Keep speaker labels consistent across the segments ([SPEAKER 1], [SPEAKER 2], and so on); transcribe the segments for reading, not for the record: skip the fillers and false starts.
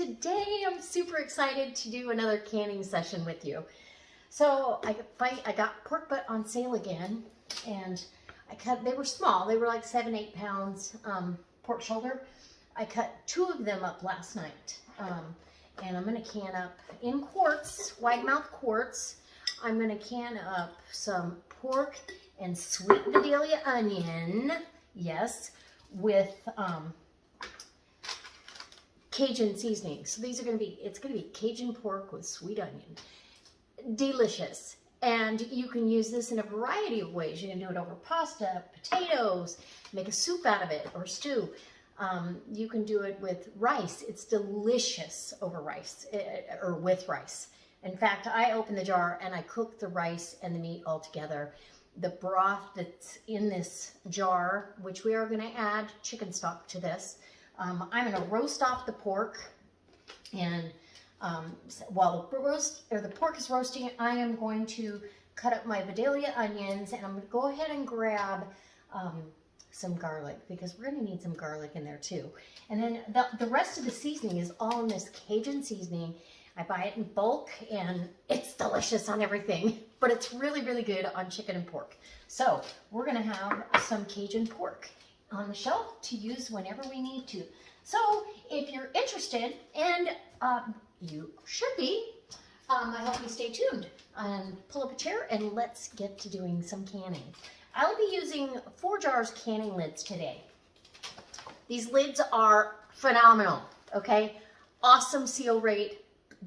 [SPEAKER 1] today I'm super excited to do another canning session with you. So I got pork butt on sale again, and they were small, they were like 7-8 pounds pork shoulder. I cut 2 of them up last night, and I'm going to can up in quarts, wide mouth quarts. I'm going to can up some pork and sweet Vidalia onion, yes, with Cajun seasoning. So these are going to be, it's going to be Cajun pork with sweet onion. Delicious. And you can use this in a variety of ways. You can do it over pasta, potatoes, make a soup out of it, or stew. You can do it with rice. It's delicious over rice, or with rice. In fact, I open the jar and I cook the rice and the meat all together. The broth that's in this jar, which we are going to add chicken stock to this. I'm going to roast off the pork, and while the pork is roasting, I am going to cut up my Vidalia onions, and I'm going to go ahead and grab some garlic, because we're going to need some garlic in there too. And then the rest of the seasoning is all in this Cajun seasoning. I buy it in bulk, and it's delicious on everything, but it's really, really good on chicken and pork. So we're going to have some Cajun pork on the shelf to use whenever we need to. So if you're interested, and you should be, I hope you stay tuned and pull up a chair and let's get to doing some canning. I'll be using Forjars canning lids today. These lids are phenomenal, okay? Awesome seal rate.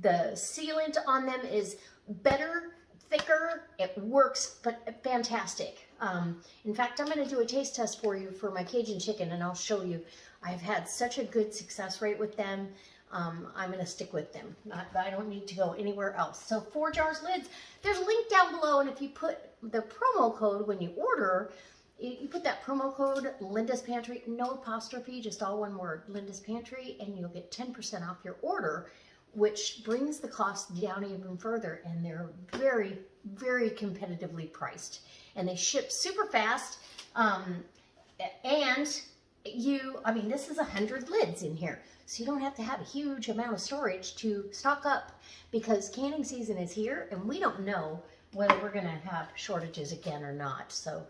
[SPEAKER 1] The sealant on them is better, thicker, it works, but fantastic. In fact, I'm going to do a taste test for you for my Cajun chicken, and I'll show you. I've had such a good success rate with them. I'm going to stick with them. I don't need to go anywhere else. So Forjars Lids, there's a link down below, and if you put the promo code when you order, you put that promo code, Linda's Pantry, no apostrophe, just all one word, Linda's Pantry, and you'll get 10% off your order, which brings the cost down even further, and they're very, very competitively priced. And they ship super fast, and this is 100 lids in here, so you don't have to have a huge amount of storage to stock up, because canning season is here, and we don't know whether we're going to have shortages again or not. So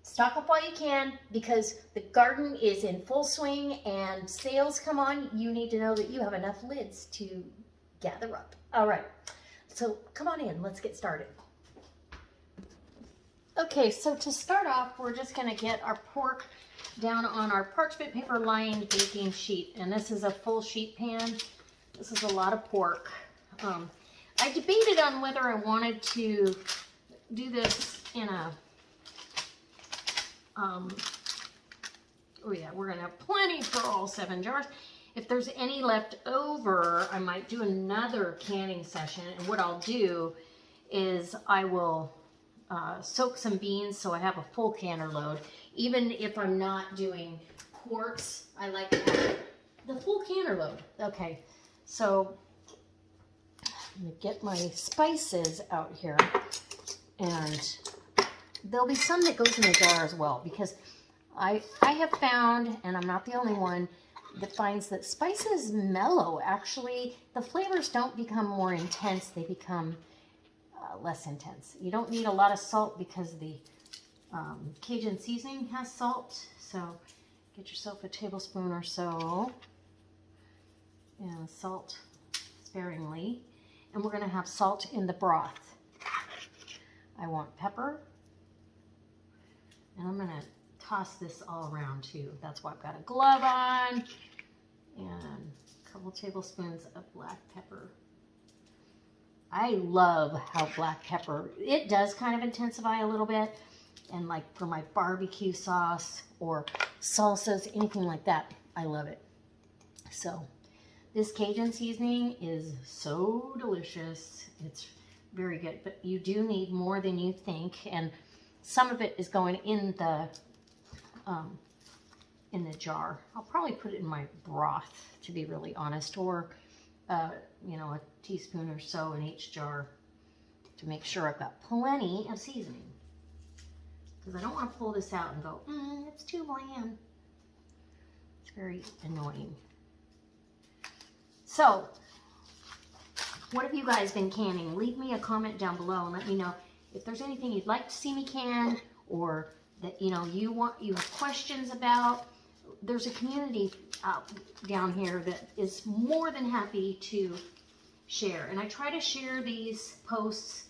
[SPEAKER 1] stock up while you can, because the garden is in full swing, and sales come on. You need to know that you have enough lids to gather up. All right, so come on in, let's get started. Okay, so to start off, we're just going to get our pork down on our parchment paper lined baking sheet, and this is a full sheet pan. This is a lot of pork. I debated on whether I wanted to do this in a oh yeah, we're gonna have plenty for all 7 jars. If there's any left over, I might do another canning session, and what I'll do is I will soak some beans so I have a full canner load. Even if I'm not doing quarts, I like to have the full canner load. Okay, so I'm gonna get my spices out here, and there'll be some that goes in the jar as well, because I have found, and I'm not the only one, that finds that spices mellow. Actually, the flavors don't become more intense, they become less intense. You don't need a lot of salt, because the Cajun seasoning has salt, so get yourself a tablespoon or so, and salt sparingly. And we're going to have salt in the broth. I want pepper, and I'm going to toss this all around too. That's why I've got a glove on, and a couple tablespoons of black pepper. I love how black pepper, it does kind of intensify a little bit, and like for my barbecue sauce or salsas, anything like that, I love it. So this Cajun seasoning is so delicious. It's very good, but you do need more than you think, and some of it is going in the jar. I'll probably put it in my broth, to be really honest, or you know, a teaspoon or so in each jar to make sure I've got plenty of seasoning, because I don't want to pull this out and go, it's too bland. It's very annoying. So, what have you guys been canning? Leave me a comment down below and let me know if there's anything you'd like to see me can, or that you have questions about. There's a community down here that is more than happy to share, and I try to share these posts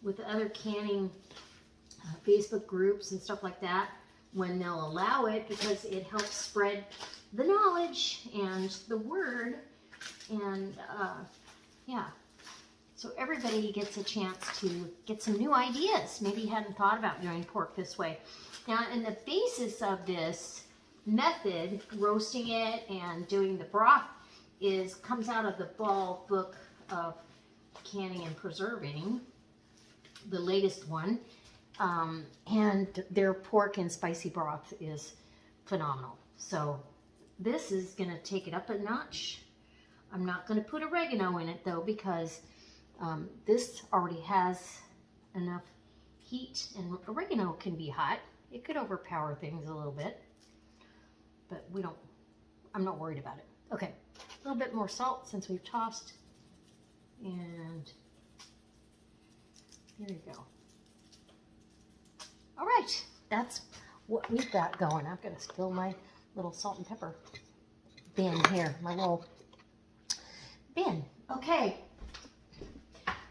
[SPEAKER 1] with other canning Facebook groups and stuff like that when they'll allow it, because it helps spread the knowledge and the word, and yeah, so everybody gets a chance to get some new ideas. Maybe you hadn't thought about doing pork this way. Now, and the basis of this method, roasting it and doing the broth, comes out of the Ball book of canning and preserving, the latest one, and their pork and spicy broth is phenomenal. So this is going to take it up a notch. I'm not going to put oregano in it though, because this already has enough heat, and oregano can be hot. It could overpower things a little bit, but I'm not worried about it. Okay, a little bit more salt since we've tossed, and there you go. All right, that's what we've got going. I'm going to spill my little salt and pepper bin here, my little bin. Okay,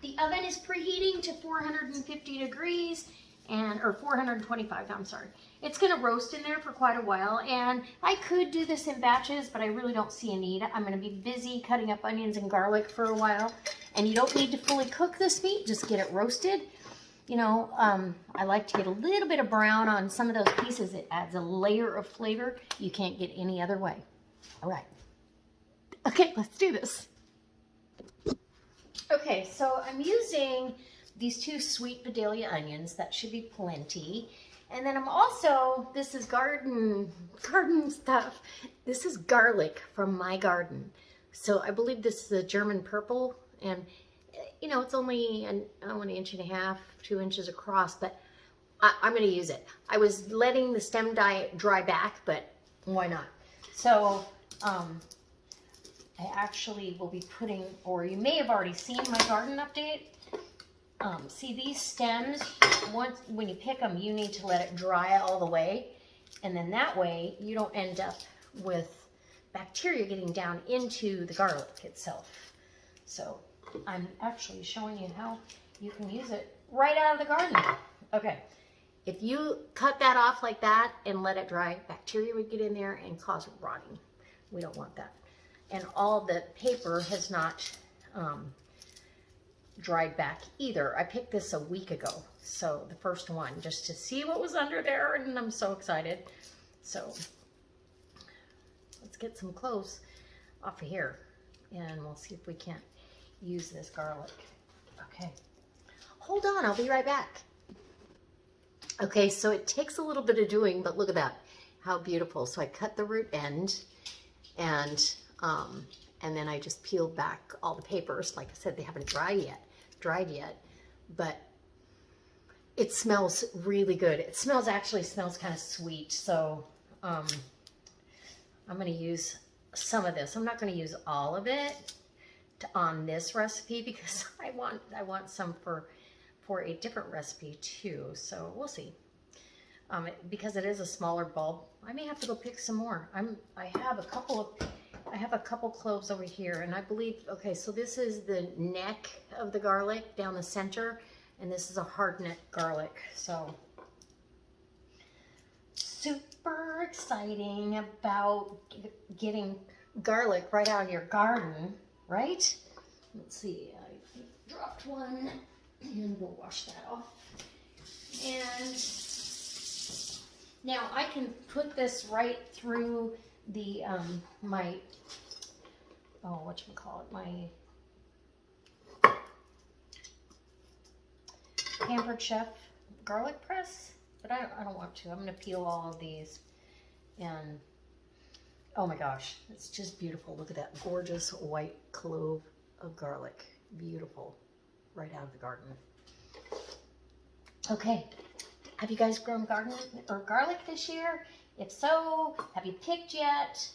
[SPEAKER 1] the oven is preheating to 450 degrees, or 425, I'm sorry. It's going to roast in there for quite a while, and I could do this in batches, but I really don't see a need. I'm going to be busy cutting up onions and garlic for a while, and you don't need to fully cook this meat, just get it roasted. You know, I like to get a little bit of brown on some of those pieces. It adds a layer of flavor you can't get any other way. All right. Okay, let's do this. Okay, so I'm using these 2 sweet Vidalia onions. That should be plenty. And then I'm also, this is garden stuff. This is garlic from my garden. So I believe this is a German purple, and you know, it's only an 1.5 inches, 2 inches across, but I'm going to use it. I was letting the stem dry back, but why not? So I actually will be putting, or you may have already seen my garden update. See these stems, when you pick them, you need to let it dry all the way, and then that way you don't end up with bacteria getting down into the garlic itself. So I'm actually showing you how you can use it right out of the garden. Okay, if you cut that off like that and let it dry, bacteria would get in there and cause rotting. We don't want that. And all the paper has not dried back either. I picked this a week ago, so the first one, just to see what was under there, and I'm so excited. So let's get some cloves off of here, and we'll see if we can't use this garlic. Okay, hold on, I'll be right back. Okay, so it takes a little bit of doing, but look at that, how beautiful. So I cut the root end, and then I just peeled back all the papers. Like I said, they haven't dried yet, but it smells really good. It actually smells kind of sweet. So I'm going to use some of this. I'm not going to use all of it on this recipe, because I want some for a different recipe too. So we'll see. Because it is a smaller bulb, I may have to go pick some more. I have a couple cloves over here, and I believe, okay, so this is the neck of the garlic down the center, and this is a hard neck garlic. So super exciting about getting garlic right out of your garden, right? Let's see, I dropped one, and we'll wash that off. And now I can put this right through the my Pampered Chef garlic press, but I don't want to. I'm going to peel all of these, and oh my gosh, it's just beautiful. Look at that gorgeous white clove of garlic. Beautiful, right out of the garden. Okay, have you guys grown garden or garlic this year? If so, have you picked yet?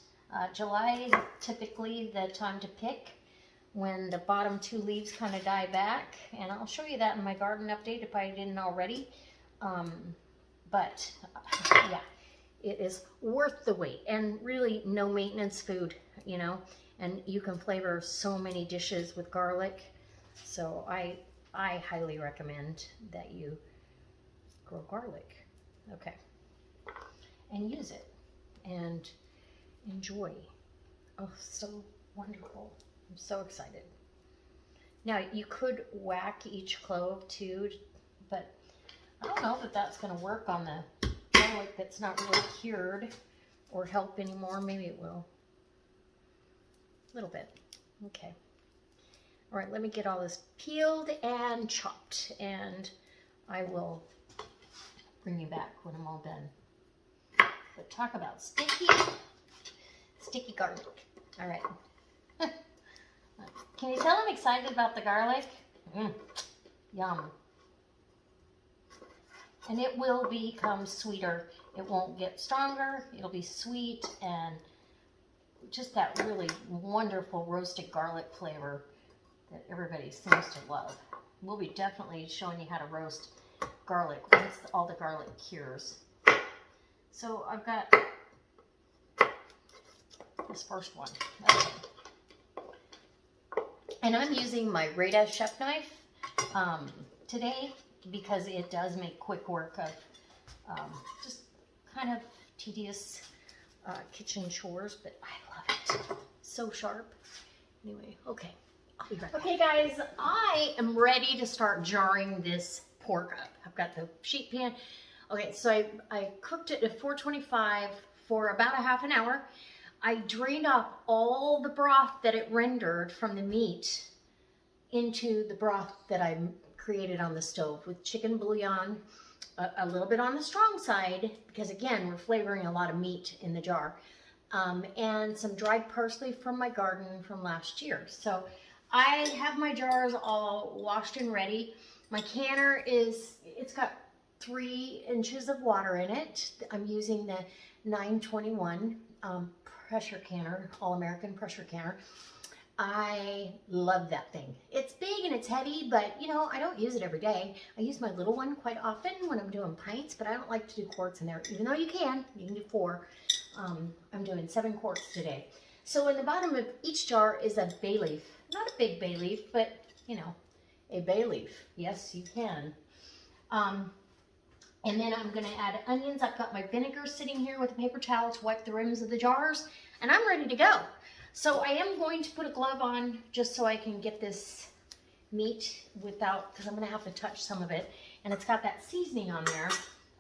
[SPEAKER 1] July is typically the time to pick when the bottom 2 leaves kind of die back. And I'll show you that in my garden update if I didn't already. But yeah, it is worth the wait, and really no maintenance food, you know, and you can flavor so many dishes with garlic. So I highly recommend that you grow garlic. Okay. And use it and enjoy. Oh, so wonderful. I'm so excited. Now you could whack each clove too, but I don't know if that's going to work on the garlic that's not really cured or help anymore. Maybe it will. A little bit. Okay. All right, let me get all this peeled and chopped, and I will bring you back when I'm all done. But talk about sticky garlic. All right. Can you tell I'm excited about the garlic? Yum. And it will become sweeter. It won't get stronger. It'll be sweet and just that really wonderful roasted garlic flavor that everybody seems to love. We'll be definitely showing you how to roast garlic once all the garlic cures. So I've got this first one. Okay. And I'm using my Rada chef knife today because it does make quick work of just kind of tedious kitchen chores, but I love it. So sharp. Anyway, okay. I'll be right back. Okay guys, I am ready to start jarring this pork up. I've got the sheet pan. Okay, so I cooked it at 425 for about a half an hour. I drained off all the broth that it rendered from the meat into the broth that I created on the stove with chicken bouillon, a little bit on the strong side, because again, we're flavoring a lot of meat in the jar, and some dried parsley from my garden from last year. So I have my jars all washed and ready. My canner it's got 3 inches of water in it. I'm using the 921 pressure canner, all-American pressure canner. I love that thing. It's big and it's heavy, but you know, I don't use it every day. I use my little one quite often when I'm doing pints, but I don't like to do quarts in there, even though you can do 4. I'm doing 7 quarts today. So in the bottom of each jar is a bay leaf. Not a big bay leaf, but you know, a bay leaf. Yes, you can. And then I'm going to add onions. I've got my vinegar sitting here with a paper towel to wipe the rims of the jars, and I'm ready to go. So I am going to put a glove on just so I can get this meat without, because I'm going to have to touch some of it. And it's got that seasoning on there.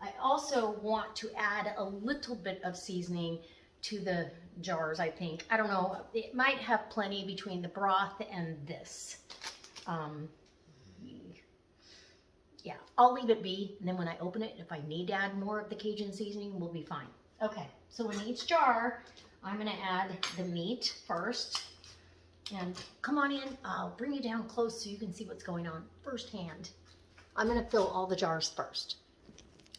[SPEAKER 1] I also want to add a little bit of seasoning to the jars, I think. I don't know. It might have plenty between the broth and this. Yeah, I'll leave it be, and then when I open it, if I need to add more of the Cajun seasoning, we'll be fine. Okay, so in each jar, I'm gonna add the meat first. And come on in, I'll bring you down close so you can see what's going on firsthand. I'm gonna fill all the jars first.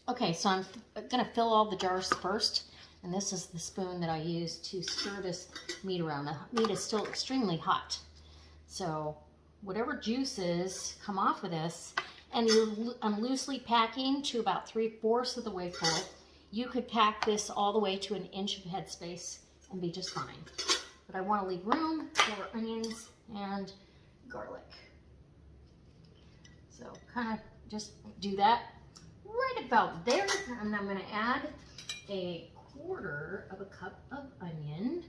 [SPEAKER 1] Okay, so I'm gonna fill all the jars first, and this is the spoon that I use to stir this meat around. The meat is still extremely hot. So whatever juices come off of this, and I'm loosely packing to about 3/4 of the way full. You could pack this all the way to 1 inch of headspace and be just fine. But I want to leave room for onions and garlic. So kind of just do that right about there. And I'm going to add 1/4 cup of onion,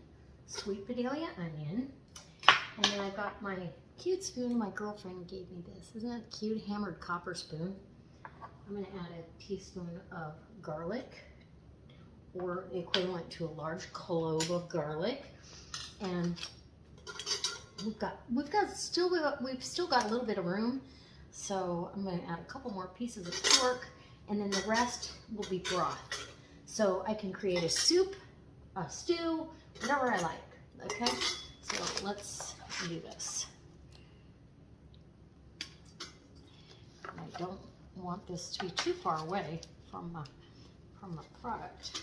[SPEAKER 1] sweet Vidalia onion. And then I've got my cute spoon. My girlfriend gave me this. Isn't that cute? Hammered copper spoon. I'm going to add a teaspoon of garlic, or the equivalent to a large clove of garlic. And we've still got a little bit of room. So I'm going to add a couple more pieces of pork, and then the rest will be broth. So I can create a soup, a stew, whatever I like. Okay? So let's do this. I don't want this to be too far away from the product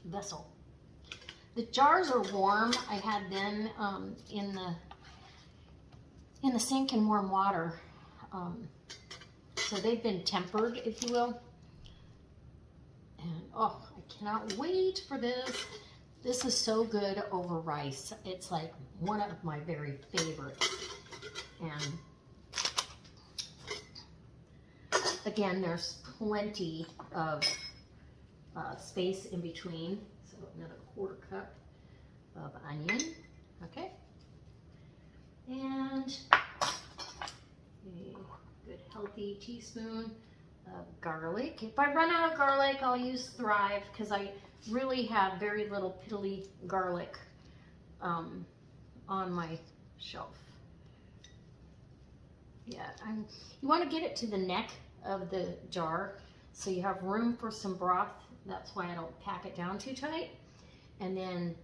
[SPEAKER 1] vessel. The jars are warm. I had them in the sink in warm water. So they've been tempered, if you will. And oh, I cannot wait for this. This is so good over rice. It's like one of my very favorites. And again, there's plenty of space in between. So another 1/4 cup of onion, okay? And a good healthy teaspoon of garlic. If I run out of garlic, I'll use Thrive because I really have very little piddly garlic on my shelf. Yeah, you want to get it to the neck of the jar so you have room for some broth. That's why I don't pack it down too tight. And then,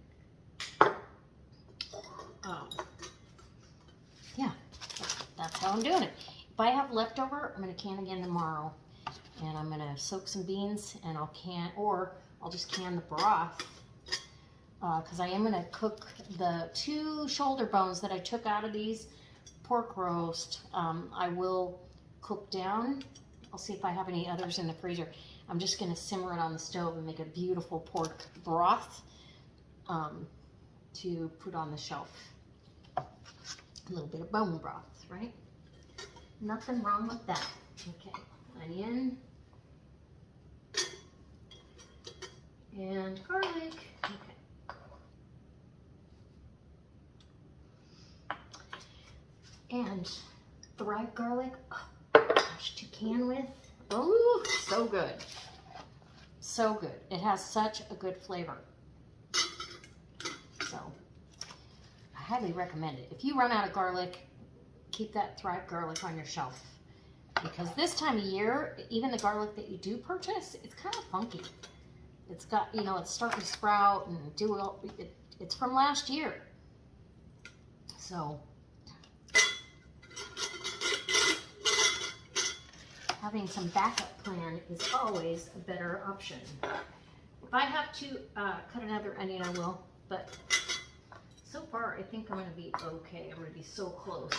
[SPEAKER 1] yeah, that's how I'm doing it. If I have leftover, I'm going to can again tomorrow. And I'm going to soak some beans and I'll just can the broth. Because I am going to cook the 2 shoulder bones that I took out of these pork roast. I will cook down. I'll see if I have any others in the freezer. I'm just going to simmer it on the stove and make a beautiful pork broth to put on the shelf. A little bit of bone broth, right? Nothing wrong with that. Okay, onion and garlic. Okay. And Thrive garlic. Oh gosh, to can with. Oh, so good. So good. It has such a good flavor. So, I highly recommend it. If you run out of garlic, keep that Thrive garlic on your shelf. Because this time of year, even the garlic that you do purchase, it's kind of funky. It's got, you know, it's starting to sprout and it's from last year. So, having some backup plan is always a better option. If I have to cut another onion, I will, but so far I think I'm going to be okay. I'm going to be so close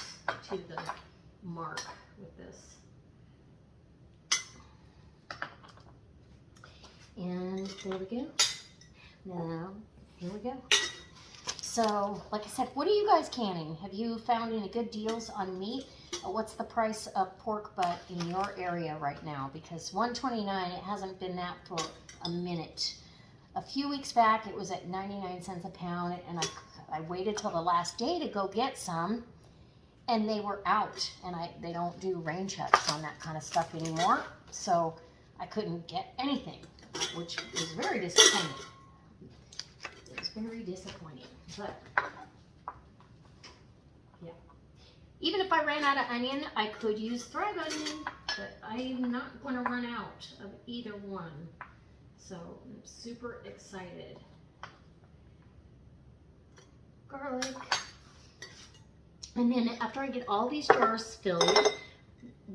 [SPEAKER 1] to the mark with this. And there we go. Now, here we go. So, like I said, what are you guys canning? Have you found any good deals on meat? What's the price of pork butt in your area right now? Because $1.29, it hasn't been that for a minute. A few weeks back, it was at 99 cents a pound, and I waited till the last day to go get some, and they were out. And they don't do rain checks on that kind of stuff anymore, so I couldn't get anything, which was very disappointing. It was very disappointing, but yeah. Even if I ran out of onion, I could use Thrive onion, but I'm not going to run out of either one. So I'm super excited. Garlic. And then after I get all these jars filled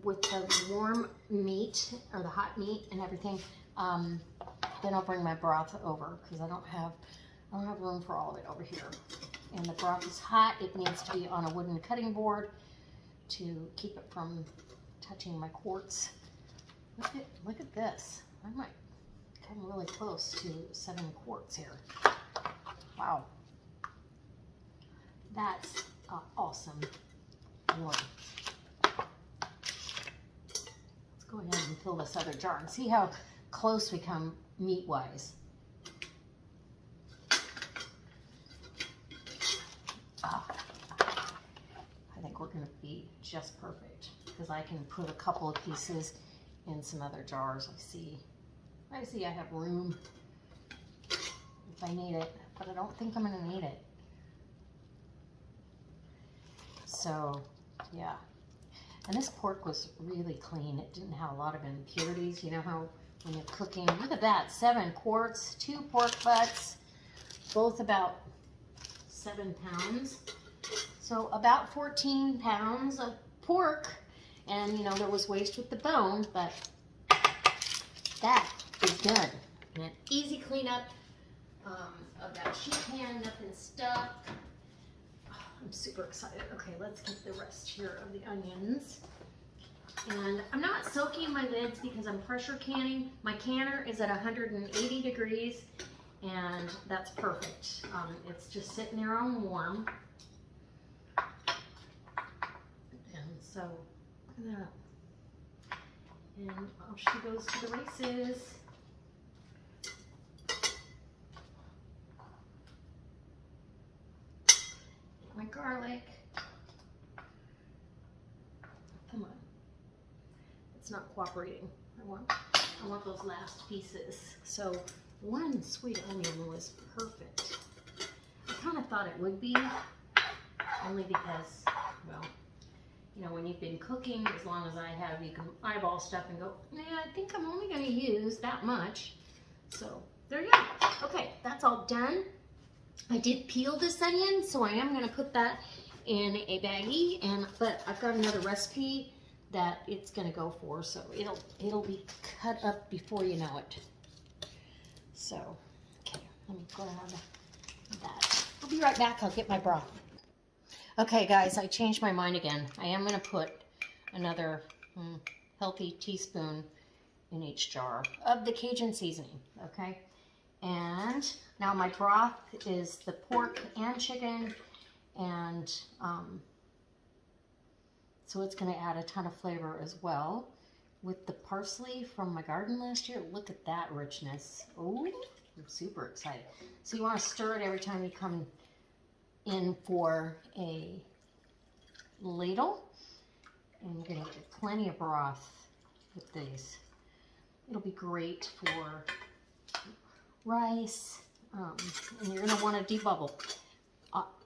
[SPEAKER 1] with the warm meat, or the hot meat and everything, then I'll bring my broth over because I don't have room for all of it over here. And the broth is hot. It needs to be on a wooden cutting board to keep it from touching my quarts. Look at this. I might come really close to 7 quarts here. Wow. That's awesome. Let's go ahead and fill this other jar and see how close we come meat-wise. I think we're going to be just perfect because I can put a couple of pieces in some other jars. I see I have room if I need it, but I don't think I'm going to need it. So, yeah. And this pork was really clean. It didn't have a lot of impurities. You know how when you're cooking, look at that, 7 quarts, 2 pork butts, both about 7 pounds. So about 14 pounds of pork. And, you know, there was waste with the bone, but that is done. And an easy cleanup. of that sheet pan, nothing stuck. Oh, I'm super excited. Okay, let's get the rest here of the onions. And I'm not soaking my lids because I'm pressure canning. My canner is at 180 degrees and that's perfect. It's just sitting there on warm. And so, look at that. And off she goes to the races. My garlic. Come on. It's not cooperating. I want those last pieces. So one sweet onion was perfect. I kind of thought it would be, only because, well, you know, when you've been cooking as long as I have, you can eyeball stuff and go, yeah, I think I'm only going to use that much. So there you go. Okay, that's all done. I did peel this onion, so I am going to put that in a baggie, but I've got another recipe that it's going to go for, so it'll be cut up before you know it. So, okay, let me grab that. I'll be right back. I'll get my broth. Okay, guys, I changed my mind again. I am going to put another healthy teaspoon in each jar of the Cajun seasoning, okay? And now my broth is the pork and chicken, and so it's going to add a ton of flavor as well with the parsley from my garden last year. Look at that richness. Oh, I'm super excited. So you want to stir it every time you come in for a ladle, and you're going to get plenty of broth with these. It'll be great for rice, and you're going to want to debubble.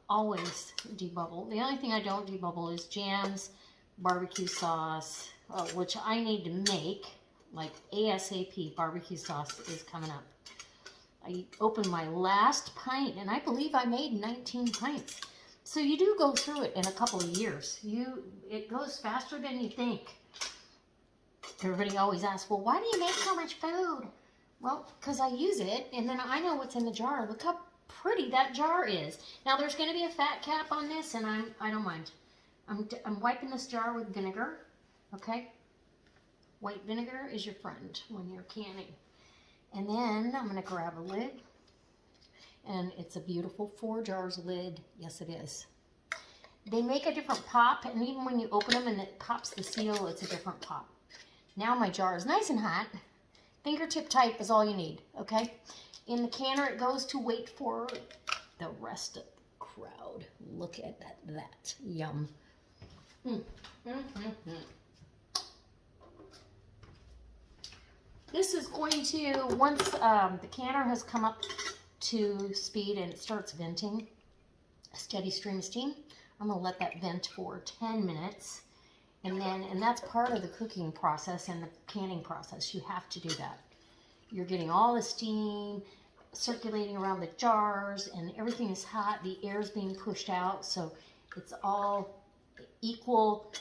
[SPEAKER 1] Always debubble. The only thing I don't debubble is jams, barbecue sauce, which I need to make, like ASAP. Barbecue sauce is coming up. I opened my last pint, and I believe I made 19 pints. So you do go through it in a couple of years. It goes faster than you think. Everybody always asks, well, why do you make so much food? Well, because I use it, and then I know what's in the jar. Look how pretty that jar is. Now, there's going to be a fat cap on this, and I don't mind. I'm wiping this jar with vinegar, okay? White vinegar is your friend when you're canning. And then I'm going to grab a lid, and it's a beautiful Forjars lid. Yes, it is. They make a different pop, and even when you open them and it pops the seal, it's a different pop. Now my jar is nice and hot. Fingertip tight is all you need, okay? In the canner, it goes to wait for the rest of the crowd. Look at that. Yum. This is going to, once the canner has come up to speed and it starts venting, a steady stream of steam, I'm going to let that vent for 10 minutes. And that's part of the cooking process and the canning process. You have to do that. You're getting all the steam circulating around the jars, and everything is hot. The air is being pushed out, so it's all equal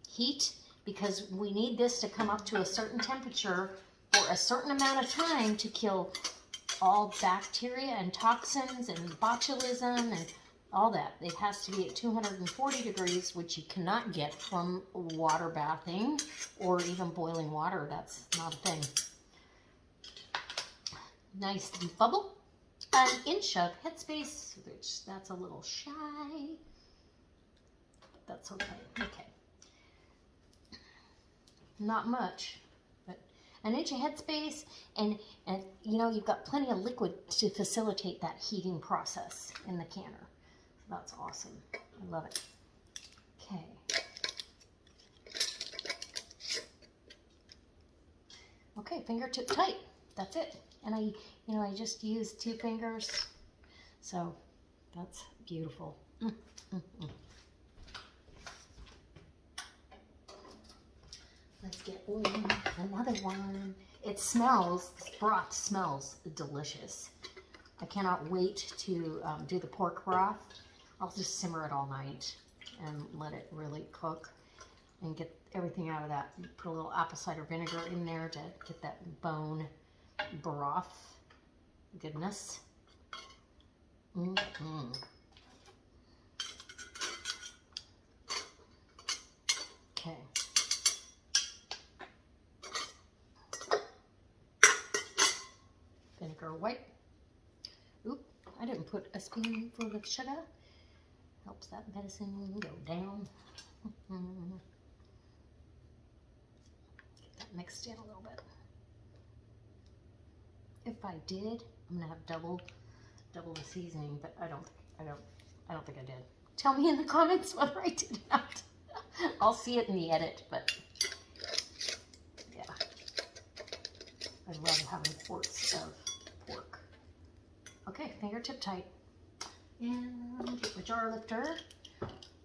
[SPEAKER 1] heat, because we need this to come up to a certain temperature for a certain amount of time to kill all bacteria and toxins and botulism and all that. It has to be at 240 degrees, which you cannot get from water bathing or even boiling water. That's not a thing. Nice deep bubble. An inch of headspace, which that's a little shy. But that's okay. Okay. Not much, but an inch of headspace, and you know, you've got plenty of liquid to facilitate that heating process in the canner. That's awesome. I love it. Okay. Okay, fingertip tight. That's it. And I just used 2 fingers. So that's beautiful. Let's get another one. It smells, this broth smells delicious. I cannot wait to do the pork broth. I'll just simmer it all night and let it really cook and get everything out of that. Put a little apple cider vinegar in there to get that bone broth. goodness. Mm-hmm. Okay. Vinegar white. Oop, I didn't put a spoonful of sugar. Helps that medicine go down. Get that mixed in a little bit. If I did, I'm gonna have double the seasoning, but I don't think I did. Tell me in the comments whether I did or not. I'll see it in the edit, but yeah. I love having quarts of pork. Okay, fingertip tight. And get my jar lifter.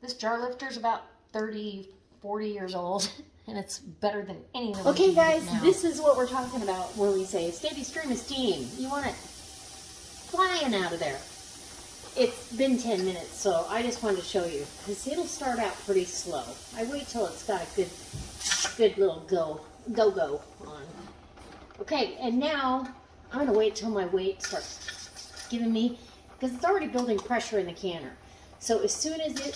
[SPEAKER 1] This jar lifter is about 30, 40 years old, and it's better than any of the ones.
[SPEAKER 2] Okay, guys, this is what we're talking about when we say steady stream of steam. You want it flying out of there. It's been 10 minutes, so I just wanted to show you, because it'll start out pretty slow. I wait till it's got a good little go on. Okay, and now I'm going to wait till my weight starts giving me, because it's already building pressure in the canner. So as soon as it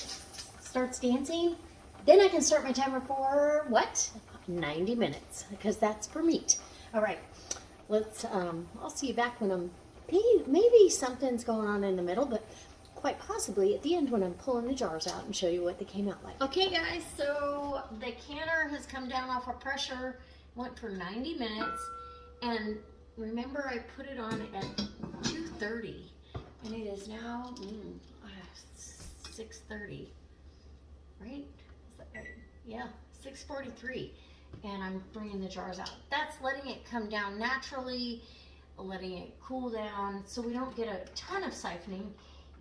[SPEAKER 2] starts dancing, then I can start my timer for, what? 90 minutes, because that's for meat. All right, let's, I'll see you back when I'm, maybe something's going on in the middle, but quite possibly at the end when I'm pulling the jars out and show you what they came out like. Okay, guys, so the canner has come down off of pressure, went for 90 minutes, and remember I put it on at 230, and it is now 6:30, right? Is that right? Yeah, 6:43, and I'm bringing the jars out. That's letting it come down naturally, letting it cool down so we don't get a ton of siphoning,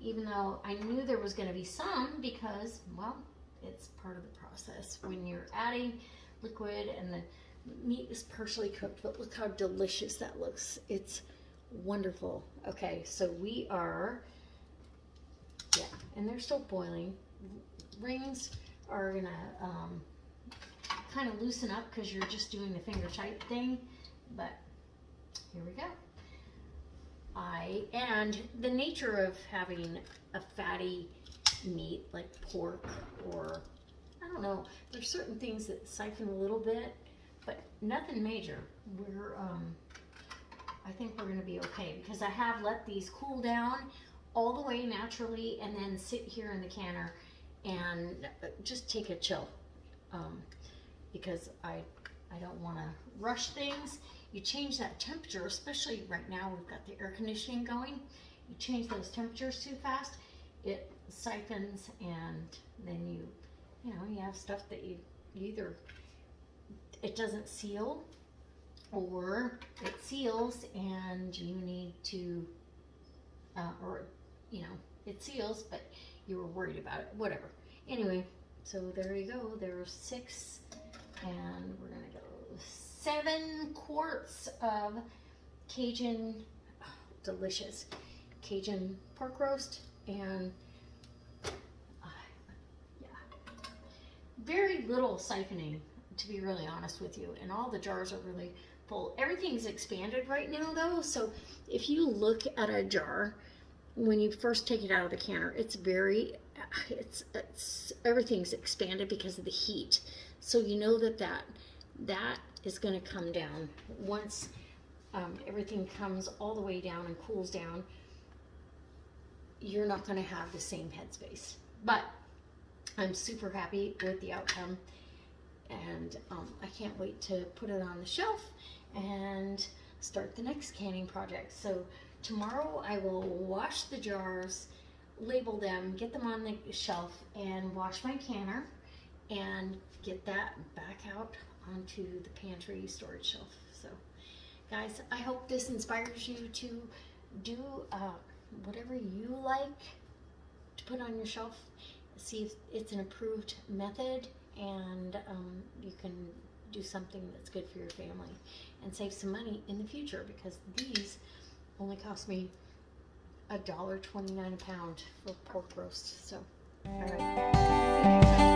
[SPEAKER 2] even though I knew there was going to be some because, well, it's part of the process when you're adding liquid and the meat is partially cooked. But look how delicious that looks. It's wonderful. Okay, so we are, yeah, and they're still boiling. Rings are going to kind of loosen up because you're just doing the finger tight thing, but here we go. And the nature of having a fatty meat like pork, or I don't know, there's certain things that siphon a little bit, but nothing major. We're I think we're going to be okay because I have let these cool down all the way naturally and then sit here in the canner and just take a chill, because I don't want to rush things. You change that temperature, especially right now we've got the air conditioning going. You change those temperatures too fast, it siphons, and then you know, you have stuff that you either, it doesn't seal, or it seals and you need to, or, you know, it seals, but you were worried about it, whatever. Anyway, so there you go. There's 6, and we're gonna go 7 quarts of Cajun, delicious Cajun pork roast, and yeah, very little siphoning, to be really honest with you, and all the jars are really full. Everything's expanded right now though, so if you look at a jar when you first take it out of the canner, it's very, everything's expanded because of the heat, so you know that is going to come down once everything comes all the way down and cools down. You're not going to have the same headspace, but I'm super happy with the outcome, and I can't wait to put it on the shelf and start the next canning project. So tomorrow I will wash the jars, label them, get them on the shelf, and wash my canner and get that back out onto the pantry storage shelf. So guys, I hope this inspires you to do whatever you like to put on your shelf. See if it's an approved method, and you can do something that's good for your family and save some money in the future, because these only cost me $1.29 a pound for pork roast. So all right.